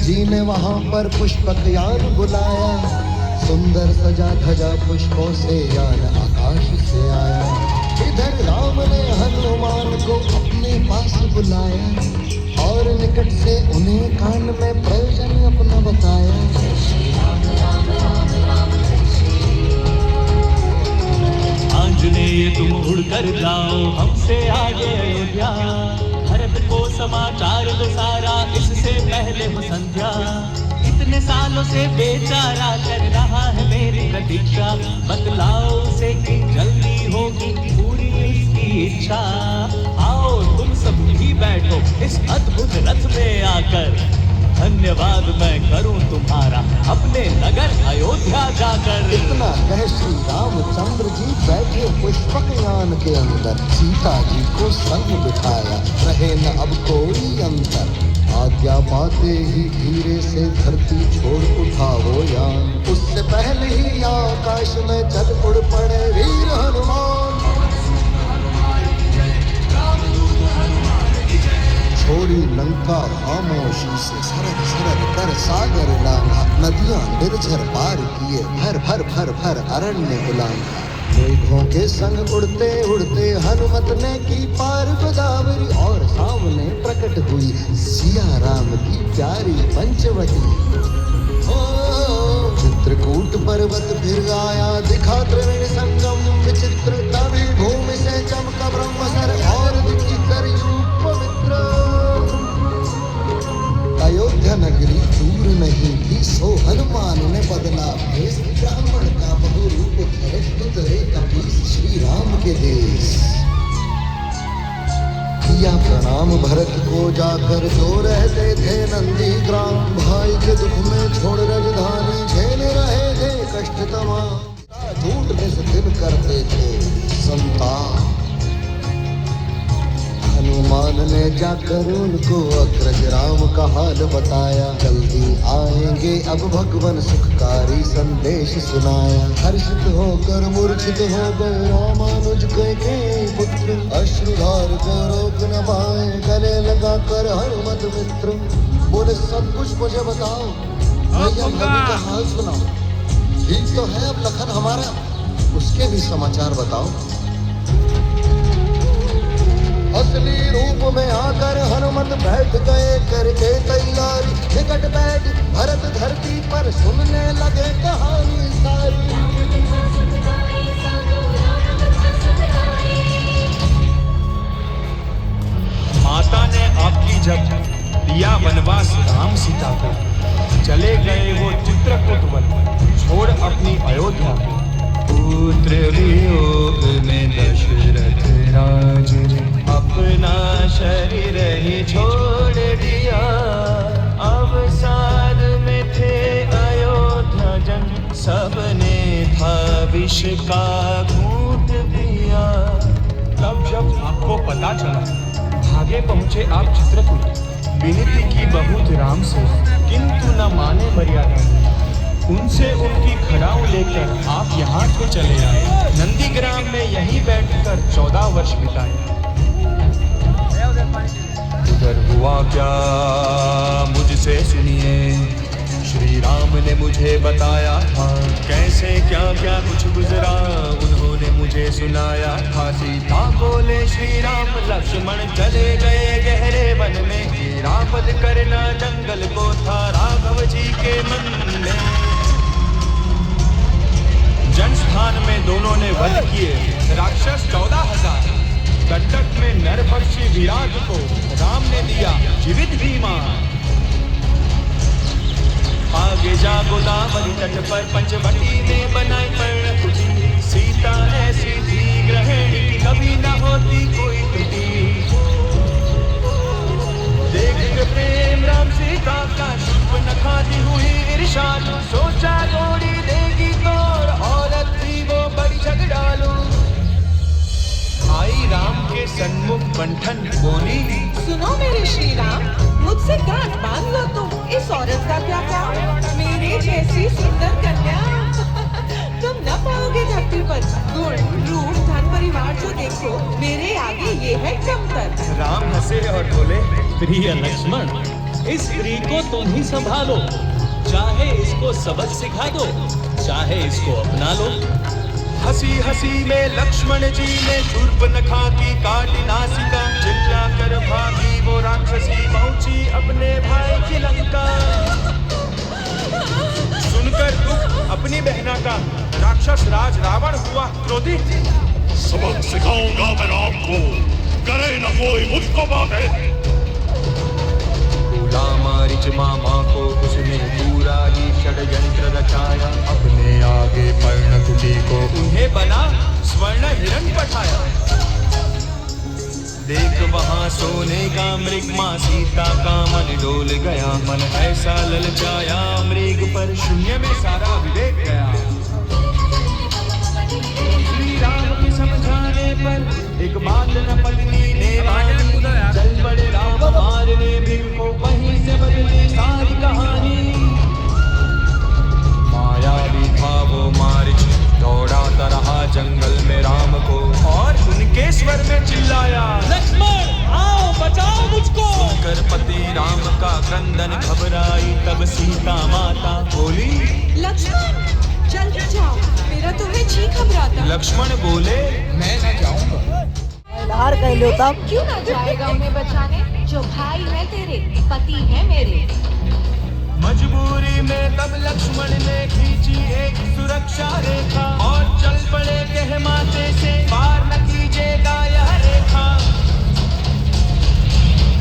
जी ने वहां पर पुष्पक यान बुलाया, सुंदर सजा धजा पुष्पों से यान आकाश से आया। इधर राम ने हनुमान को अपने पास बुलाया और निकट से उन्हें कान में प्रयोजन अपना बताया। आंजनेय तुम उड़कर जाओ हमसे आगे अयोध्या, भरत को समाचार दो सारा इससे पहले हो संध्या। इतने सालों से बेचारा कर रहा है मेरी प्रतीक्षा, बतलाओ उसे कि जल्दी होगी पूरी इसकी इच्छा। आओ तुम सब भी बैठो इस अद्भुत रथ में आकर, धन्यवाद मैं करूं तुम्हारा अपने नगर अयोध्या जाकर। इतना कह श्री रामचंद्र जी बैठे पुष्पक यान के अंदर, सीता जी को संग बिठाया, रहे न अब कोई अंतर। आज्ञा पाते ही धीरे से धरती छोड़ उठा वो यान, उससे पहले ही आकाश में चल उड़ पड़े वीर हनुमान। छोड़ी लंका खामोशी से, सरक सरक कर सागर लांघा, नदियां निर्झर पार किए, भर भर भर भर अरण्य बुलांगा। मेघों के संग उड़ते उड़ते हनुमत ने की पार गोदावरी, और सामने प्रकट हुई सिया राम की प्यारी पंचवटी। चित्रकूट पर्वत फिर आया, दिखा त्रिवेणी संगम विचित्र, तभी भूमि से चमका ब्रह्मसर और दिखी करयू पवित्र। अयोध्या नगरी दूर नहीं थी, सो हनुमान ने बदला भेष, ब्राह्मण का बहुरूप धरे उतरे कपीस श्री राम के देश। किया प्रणाम भरत को जाकर जो रहते थे नंदी ग्राम, भाई के दुख में छोड़ राजधानी झेल रहे थे कष्ट तमाम। झूठ निस दिन करते थे संताप, हनुमान ने जाकर उनको अग्रज राम का हाल बताया, जल्दी आएंगे अब भगवान सुखकारी संदेश सुनाया। हर्षित होकर मूर्छित हो गए रामानुज के पुत्र, अश्रुधार को रोक न पाए गले लगा कर हनुमत मित्र। बोले सब कुछ मुझे बताओ, भैया नबी का हाल सुनाओ। ठीक तो है अब लखन हमारा, उसके भी समाचार बताओ। असली रूप में आकर हनुमत बैठ गए करके तैयारी, निकट बैठ भरत धरती पर सुनने लगे कहानी सारी। माता ने आपकी जब दिया वनवास राम सीता को, चले गए वो चित्रकूट वन छोड़ अपनी अयोध्या को। पुत्र वियोग में दशरथ राज ने अपना शरीर ही छोड़ दिया, अवसाद में थे अयोध्या जन, सबने था विष का घूंट पिया। तब जब आपको पता चला भागे पहुंचे आप चित्रकूट, विनती की बहुत राम से किंतु न माने मर्यादा, उनसे उनकी खड़ाऊ लेकर आप यहाँ को चले आए, नंदीग्राम में यहीं बैठकर 14 वर्ष बिताए। उधर हुआ क्या मुझसे सुनिए, श्री राम ने मुझे बताया था, कैसे क्या क्या कुछ गुजरा उन्होंने मुझे सुनाया था। सीता बोले श्री राम लक्ष्मण चले गए गहरे वन में, रावध करना जंगल को था राघव जी के मन में। जनस्थान में दोनों ने वध किए राक्षस 14,000, कंटक में नरभक्षी विराट को राम ने दिया जीवित भी मार। आगे जा गोदावरी तट पर पंचवटी में बनाई पर्णकुटी, सीता ऐसी थी गृहिणी की कभी न होती कोई त्रुटि। देख के प्रेम राम सीता का शुभ न खाती हुई ईर्षा, सोचा जोड़ी देगी तोड़ औरत थी वो बड़ी झगड़ालू। आई राम के सन्मुख बंठन बोली, सुनो मेरे श्री राम, मुझसे गांठ बांध लो तुम, इस औरत का क्या काम, मेरे जैसी सुंदर कन्या तुम न पाओगे धरती पर। गुण रूप धन परिवार जो देखो, मेरे आगे ये है कमतर। राम हंसे और बोले, प्रिय लक्ष्मण इस स्त्री को तुम ही संभालो, चाहे इसको सबक सिखा दो, चाहे इसको अपना लो। हंसी हंसी में लक्ष्मण जी ने शूर्पणखा की काटी नासिका, चिल्ला कर भागी वो राक्षसी पहुंची अपने भाई की लंका। सुनकर दुख अपनी बहना का राक्षस राज रावण हुआ क्रोधित। सबक सिखाऊंगा मैं राम को, करे न कोई मुझको बाधे। बोला मारीच मामा को उसने पूरा ही षड्यंत्र रचाया, अपने आगे पर्णकुटी को उन्हें बना स्वर्ण हिरण पठाया। देख वहां सोने का मृग मां सीता का मन डोल गया, मन ऐसा ललचाया मृग पर शून्य में सारा विवेक गया। श्री राम के समझाने पर एक बात न पत्नी ने मानी, चल पड़े राम मारने मृग को, वहीं से बदली सारी कहानी। मायावी था वो मारीच, दौड़ाता रहा जंगल में राम को, और उनके स्वर में चिल्लाया, लक्ष्मण आओ बचाओ मुझको। सुनकर पति राम का क्रंदन घबराई, तब सीता माता बोली, लक्ष्मण जल्दी जाओ, मेरा तुम्हें जी घबराता। लक्ष्मण बोले, मैं न जाऊंगा। धार कह लो तब। क्यों ना जाएगा उन्हें बचाने, जो भाई है तेरे, पति है मेरे। मजबूरी में तब लक्ष्मण ने खींची एक सुरक्षा रेखा, और चल पड़े कहमाते से पार न कीजिएगा यह रेखा।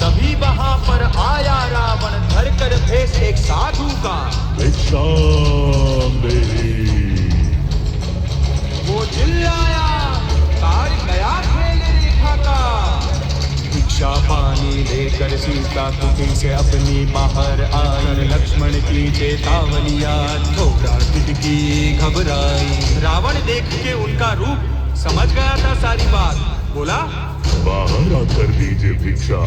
तभी वहां पर आया रावण, धर कर भेष एक साधु का। भिक्षा मेरी। वो चिल्लाया, तार गया खेल रेखा का। भिक्षा पानी लेकर सीता कुटी से अपनी बाहर आई, लक्ष्मण की चेतावनिया थोड़ा टिटकी घबराई। रावण देख के उनका रूप समझ गया था सारी बात, बोला, बाहर आकर दीजिए भिक्षा,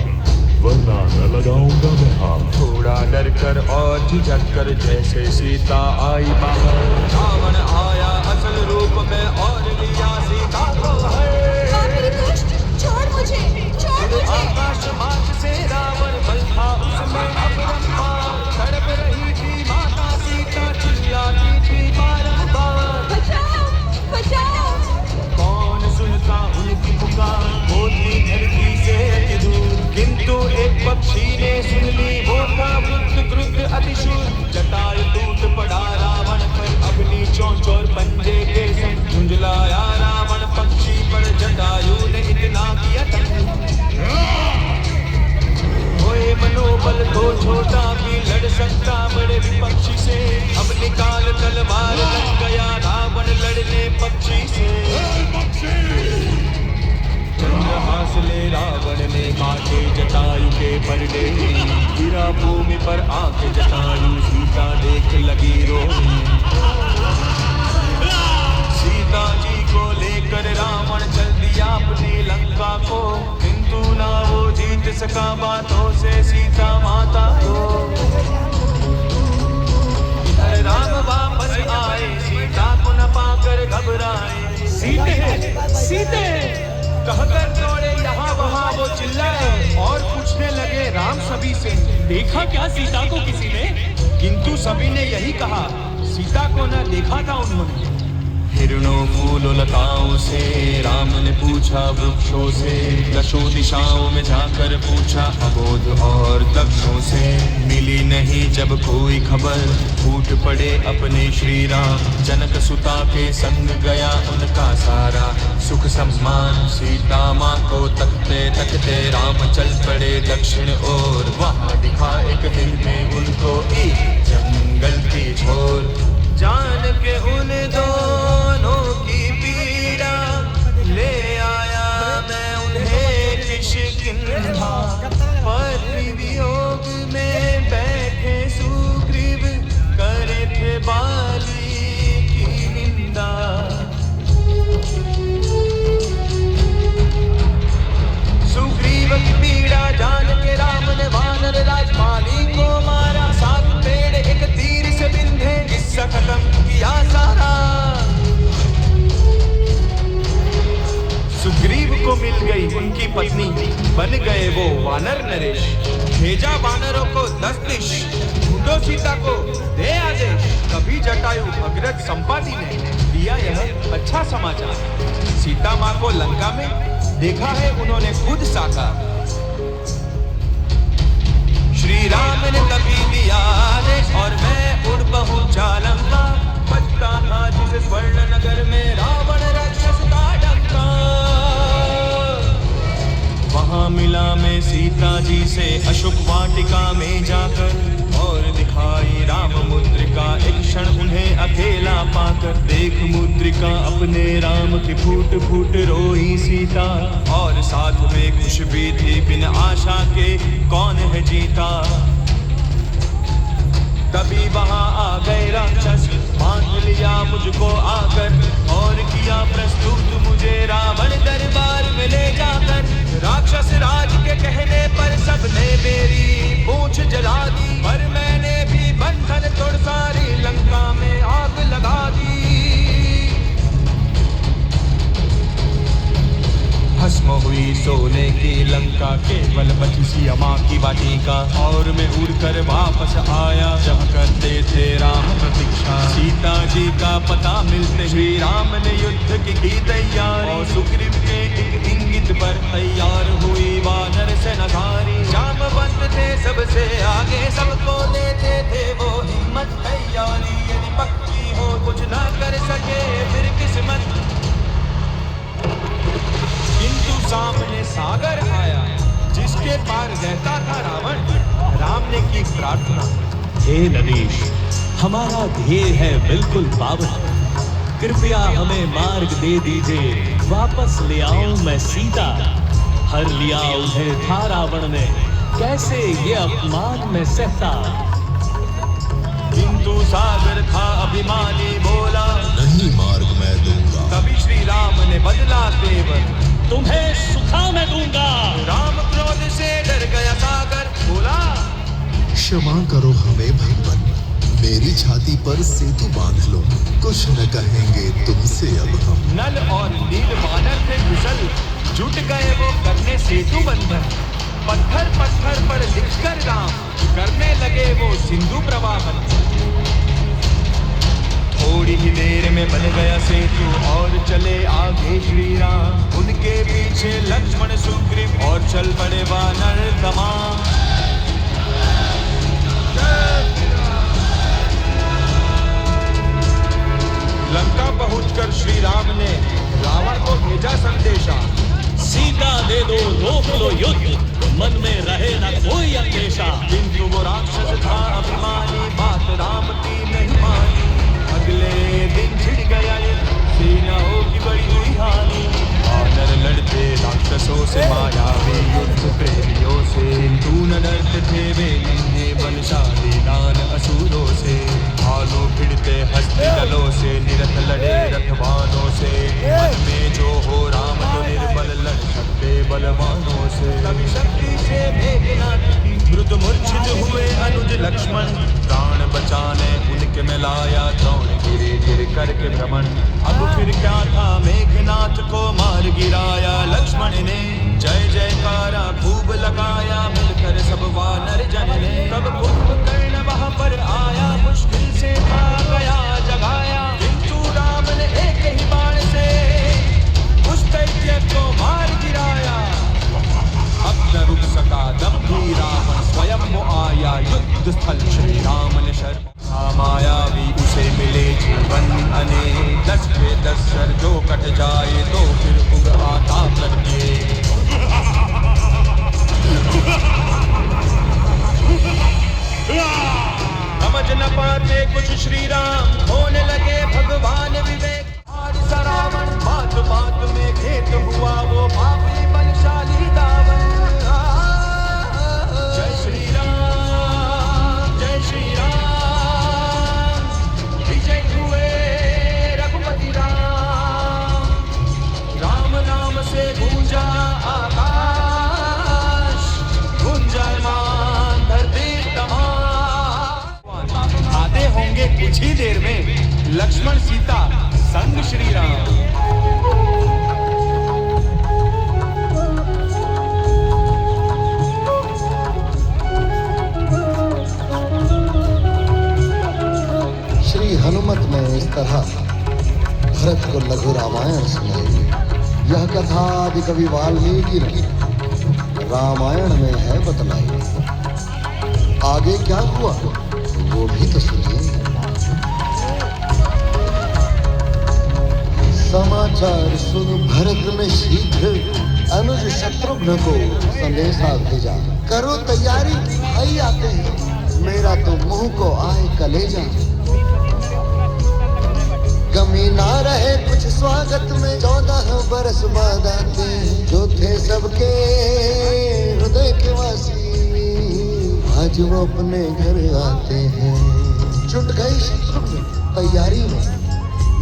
वरना न लगाऊंगा मैं हाथ। थोड़ा डर कर और झिझक कर जैसे सीता आई बाहर, रावण आया असल रूप में और लिया सीता को है। मेरे कष्ट, छोड़ मुझे, छोड़ मुझे। आकाश मार्ग से रावण बल था उसमें अपरंपार, तड़प रही थी माता सीता, चिल्लाती थी बारंबार, बचाओ बचाओ। कौन सुनता उनकी पुकार, होती धरती से अति दूर। किंतु एक पक्षी ने सुन ली, वो था वृद्ध क्रुद्ध अतिशूर। जटायु टूट पड़ा रावण पर, अपनी चोंच और पंजे के संग झुंझलाया रावण पक्षी पर। जटायु ने इतना किया तंग, होए मनोबल तो छोटा भी लड़ सकता बड़े विपक्षी से। अब निकाल तलवार, लग गया रावण लड़ने पक्षी से। चंद्रहास ले रावण ने काटे जटायु के परडे, गिरा भूमि पर आके जटायु, सीता देख लगी रोने। सीता जी को लेकर रावण चल दिया अपनी लंका को, किंतु ना वो जीत सका बातों से सीता माता को। इधर राम वापस आए, सीता को न पाकर घबराए। सीते सीते कहकर दौड़े यहाँ वहाँ वो चिल्लाए, और पूछने लगे राम सभी से, देखा क्या सीता को किसी ने? किंतु सभी ने यही कहा, सीता को न देखा था उन्होंने। हिरणों फूलों लताओं से राम ने पूछा, वृक्षों से दशों दिशाओं में जाकर पूछा, अबोध और दक्षों से मिली नहीं जब कोई खबर। फूट पड़े अपने श्री राम, जनक सुता के संग गया उनका सारा सुख सम्मान। सीता माँ को तकते तकते राम चल पड़े दक्षिण ओर, वहाँ दिखा एक दिन में उनको एक जंगल की छोर। जान के उन दोनों की पीड़ा ले आया मैं उन्हें किष्किंधा, पत्नी वियोग में बैठे सुग्रीव, करे थे बाली की निंदा। सुग्रीव की पीड़ा जान के राम ने वानर राजपाली को मारा, 7 पेड़ एक तीर से बिंधे, किस्सा खत्म किया सारा। उनकी पत्नी बन गए वो वानर नरेश। भेजा वानरों को 10 दिश, ढूंढो सीता को दे आदेश। कभी जटायु भगीरथ संपाति ने दिया यह अच्छा समाचार। सीता माँ को लंका में देखा है उन्होंने खुद साकार। श्री राम ने तभी दिया आदेश और मैं उड़ पहुंचा लंका। बजता था जिस स्वर्ण नगर में रावण राक्षस का डंका। वहां मिला मैं सीता जी से अशोक वाटिका में जाकर, और दिखाई राम मुद्रिका एक क्षण उन्हें अकेला पाकर। देख मुद्रिका अपने राम की फूट फूट रोई सीता, और साथ में खुश भी थी बिन आशा के कौन है जीता। तभी वहां आ गए राक्षस, बांध लिया मुझको आकर, और किया प्रस्तुत मुझे रावण दरबार में ले जाकर। राक्षस राज के कहने पर सबने मेरी पूंछ जला दी, पर मैंने भी बंधन तोड़ सारी लंका में आग लगा दी। भस्म हुई सोने की लंका, केवल बची सी अमां की वाटिका। और मैं उड़कर वापस आया जहाँ करते थे राम प्रतीक्षा। सीता जी का पता मिलते श्री राम ने युद्ध की तैयारी, और सुग्रीव के एक इंगित पर तैयार हुई वानर सेना सारी। जामवंत थे सबसे आगे, सबको देते थे वो हिम्मत तैयारी। यदि पक्की हो कुछ ना कर सके फिर किस्मत, किंतु सामने सागर आया जिसके पार रहता था रावण। राम ने की प्रार्थना, हे नरेश, हमारा ध्येय है बिल्कुल पावन। कृपया हमें मार्ग दे दीजिए, वापस ले आऊं मैं सीता। हर लिया उन्हें था रावण ने, कैसे ये अपमान में सहता। किंतु सागर था अभिमानी, बोला नहीं मार्ग मैं दूंगा। तभी श्री राम ने बदला तेवर, तुम्हें सुखा मैं दूंगा। राम क्रोध से डर गया सागर, बोला क्षमा करो हमें भगवान, मेरी छाती पर सेतु बांध लो, कुछ न कहेंगे तुमसे अब हम। नल और नील वानर थे कुशल, जुट गए वो करने सेतु बंधन। पत्थर पत्थर पर लिखकर राम करने लगे वो सिंधु प्रवाहन। थोड़ी ही देर में बन गया सेतु और चले आगे श्री राम। उनके पीछे लक्ष्मण सुग्रीव और चल पड़े वानर तमाम। लंका पहुंचकर श्री राम ने रावण को भेजा संदेशा, सीता दे दो, रोक लो युद्ध, मन में रहे न कोई अंदेशा। किंतु वो राक्षस था अभिमानी, बात राम की नहीं मानी। अगले दिन छिड़ गया युद्ध, सेनाओं की बड़ी हुई हानि। वानर लड़ते राक्षसों से, मायावी युद्ध प्रेमियों से। किंतु न डरते थे वे नन्हे बलशाली दान असुरों से। भालू भिड़ते हस्ती दलों से, निरथ लड़े रथवानों से। मन में जो हो राम तो निर्बल लड़ सकते बलवानों से। तभी शक्ति से मेघनाथ मृत मूर्छित हुए अनुज लक्ष्मण। प्राण बचाने उनके में लाया द्रोण, गिरे गिर करके भ्रमण। अब फिर क्या था, मेघनाथ को मार गिराया लक्ष्मण ने। जय जयकारा खूब लगाया मिलकर सब वानर जन ने। तब कुंभकर्ण वहां पर आया, मुश्किल से आ गया जगाया। किंतु राम ने एक ही बाण से उस दैत्य को मार गिराया। अब न रुक सका दम भी रावण, स्वयं वो आया युद्ध स्थल। श्री राम ने शर्मा मायावी उसे मिले जीवन अनेक। 10 पे 10 सर जो कट जाए तो फिर उग आता करके। समझ न पाते कुछ श्री राम, होने लगे भगवान विवेक। आज रावण बात बात में खेत हुआ वो पापी बलशाली दावन। जय श्री राम, यह कथा आदि कवि वाल्मीकि ने रामायण में है बतलाई। आगे क्या हुआ वो भी तो सुनिए। समाचार सुन भरत ने शीघ्र अनुज शत्रुघ्न को संदेशा भेजा, करो तैयारी भाई आते हैं, मेरा तो मुंह को आए कलेजा। कमी ना रहे कुछ स्वागत में, 14 बरस बाद आते हैं, जो थे सबके हृदय के वासी, आज वो अपने घर आते हैं। जुट गई शत्रुघ्न तैयारी में,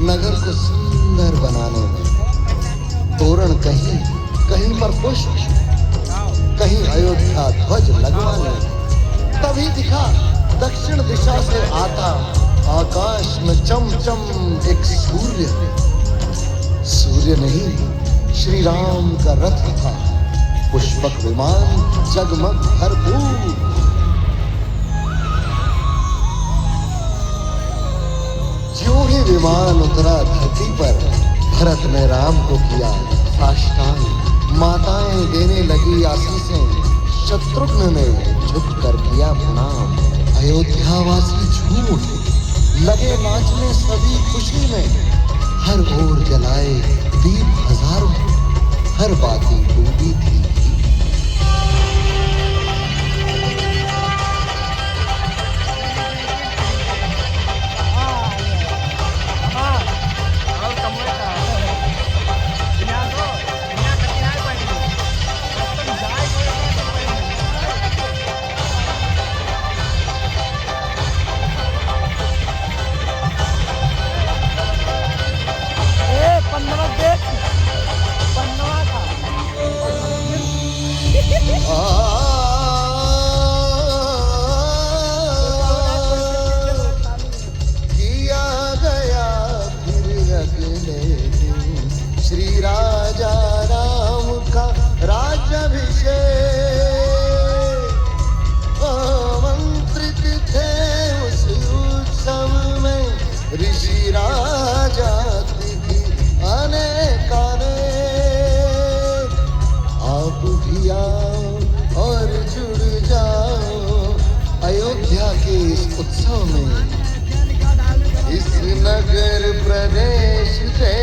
नगर को सुंदर बनाने में। तोरण कहीं कहीं पर पुष्प, कहीं अयोध्या ध्वज लगवाने। तभी दिखा दक्षिण दिशा से आता आकाश में चमचम एक सूर्य। सूर्य नहीं, श्री राम का रथ था, पुष्पक विमान जगमग भरपूर। ज्यों ही विमान उतरा धरती पर, भरत ने राम को किया साष्टांग। माताएं देने लगी आशीषें, शत्रुघ्न ने झुक कर किया प्रणाम। अयोध्यावासी झूम लगे नाचने सभी खुशी में, हर ओर जलाए दीप हजारों, हर बाती डूबी थी। किया गया फिर अगले दिन श्री राजा राम का राज्याभिषेक। आमंत्रित थे उस उत्सव में ऋषि राजा तिथि अनेक अनेक। आप भी आओ और जुड़ जाओ अयोध्या के इस उत्सव में। इस नगर प्रदेश से